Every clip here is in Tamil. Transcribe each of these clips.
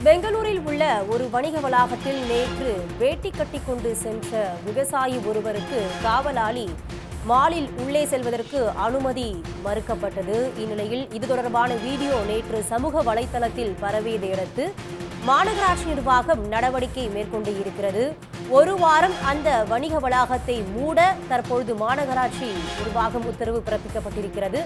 பெங்களூரில் உள்ள ஒரு வணிக வளாகத்தில் நேற்று வேட்டி கட்டிக்கொண்டு சென்ற விவசாயி ஒருவருக்கு காவலாளி மாலில் உள்ளே செல்வதற்கு அனுமதி மறுக்கப்பட்டது. இந்நிலையில் இது தொடர்பான வீடியோ நேற்று சமூக வலைதளத்தில் பரவியதை அடுத்து மாநகராட்சி நிர்வாகம் நடவடிக்கை மேற்கொண்டு இருக்கிறது. ஒரு வாரம் அந்த வணிக வளாகத்தை மூட தற்பொழுது மாநகராட்சி நிர்வாகம் உத்தரவு பிறப்பிக்கப்பட்டிருக்கிறது.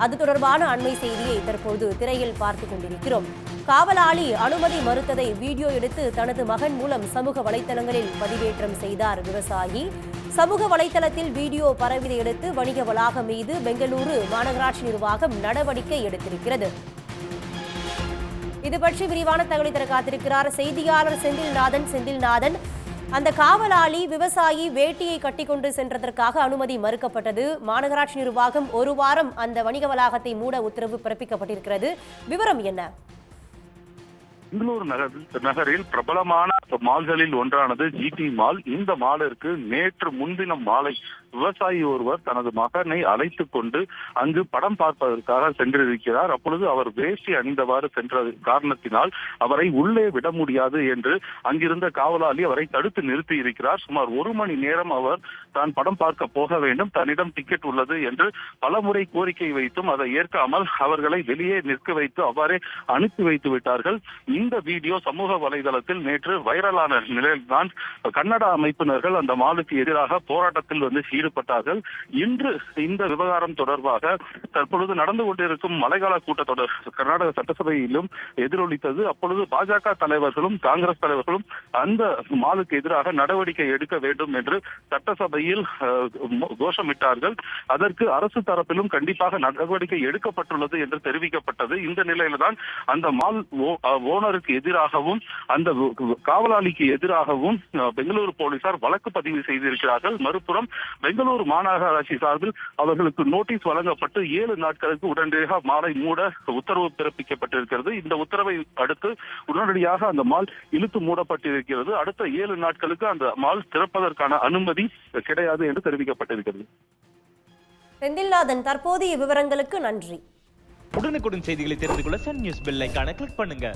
அது தொடர்பான அண்மை செய்தியை தற்போது திரையில் பார்த்துக் கொண்டிருக்கிறோம். காவலாளி அனுமதி மறுத்ததை வீடியோ எடுத்து தனது மகன் மூலம் சமூக வலைதளங்களில் பதிவேற்றம் செய்தார் விவசாயி. சமூக வலைதளத்தில் வீடியோ பரவியதை அடுத்து வணிக வளாகம் மீது பெங்களூரு மாநகராட்சி நிர்வாகம் நடவடிக்கை எடுத்திருக்கிறது. இது பற்றி விரிவான தகவலை தர காத்திருக்கிறார் செய்தியாளர் செந்தில்நாதன். அந்த காவலாளி விவசாயி வேட்டியை கட்டிக்கொண்டு சென்றதற்காக அனுமதி மறுக்கப்பட்டது. மாநகராட்சி நிர்வாகம் ஒரு வாரம் அந்த வணிக வளாகத்தை மூட உத்தரவு பிறப்பிக்கப்பட்டிருக்கிறது. விவரம் என்ன? பெங்களூரு நகரில் பிரபலமான மால்களில் ஒன்றானது ஜிடி மால். இந்த மாலிற்கு நேற்று முன்தினம் மாலை விவசாயி ஒருவர் தனது மகனை அழைத்துக் கொண்டு அங்கு படம் பார்ப்பதற்காக சென்றிருக்கிறார். அப்பொழுது அவர் வேஷ்டி அணிந்தவாறு சென்ற காரணத்தினால் அவரை உள்ளே விட முடியாது என்று அங்கிருந்த காவலாளி அவரை தடுத்து நிறுத்தி இருக்கிறார். சுமார் 1 மணி நேரம் அவர் தான் படம் பார்க்க போக வேண்டும், தன்னிடம் டிக்கெட் உள்ளது என்று பலமுறை கோரிக்கை வைத்தும் அதை ஏற்காமல் அவர்களை வெளியே நிற்க வைத்து அவ்வாறே அனுப்பி வைத்து விட்டார்கள். இந்த வீடியோ சமூக வலைதளத்தில் நேற்று வைரலான நிலையில்தான் கன்னட அமைப்பினர்கள் அந்த மாலுக்கு எதிராக போராட்டத்தில் ஈடுபட்டார்கள். இன்று இந்த விவகாரம் தொடர்பாக தற்பொழுது நடந்து கொண்டிருக்கும் மழைக்கால கூட்டத்தொடர் கர்நாடக சட்டசபையிலும் எதிரொலித்தது. அப்பொழுது பாஜக தலைவர்களும் காங்கிரஸ் தலைவர்களும் அந்த மாலுக்கு எதிராக நடவடிக்கை எடுக்க வேண்டும் என்று சட்டசபையில் கோஷமிட்டார்கள். அதற்கு அரசு தரப்பிலும் கண்டிப்பாக நடவடிக்கை எடுக்கப்பட்டுள்ளது என்று தெரிவிக்கப்பட்டது. இந்த நிலையில்தான் அந்த மால் ஓனருக்கு எதிராகவும் அந்த காவலாளிக்கு எதிராகவும் பெங்களூரு போலீசார் வழக்கு பதிவு செய்திருக்கிறார்கள். மறுபுறம் பெங்களூரு மாநகராட்சி சார்பில் அவர்களுக்கு நோட்டீஸ் வழங்கப்பட்டு 7 நாட்களுக்கு உடனடியாக மாலை மூட உத்தரவு பிறப்பிக்கப்பட்டிருக்கிறது. இந்த உத்தரவை அடுத்து உடனடியாக அந்த மால் இழுத்து மூடப்பட்டிருக்கிறது. அடுத்த 7 நாட்களுக்கு அந்த மால் திறப்பதற்கான அனுமதி கிடையாது என்று தெரிவிக்கப்பட்டிருக்கிறது. செந்தில்நாதன், தற்போதைய விவரங்களுக்கு நன்றி. உடனுக்குடன் செய்திகளை தெரிந்து கொள்ள சன் நியூஸ் பெல் ஐகானை கிளிக் பண்ணுங்க.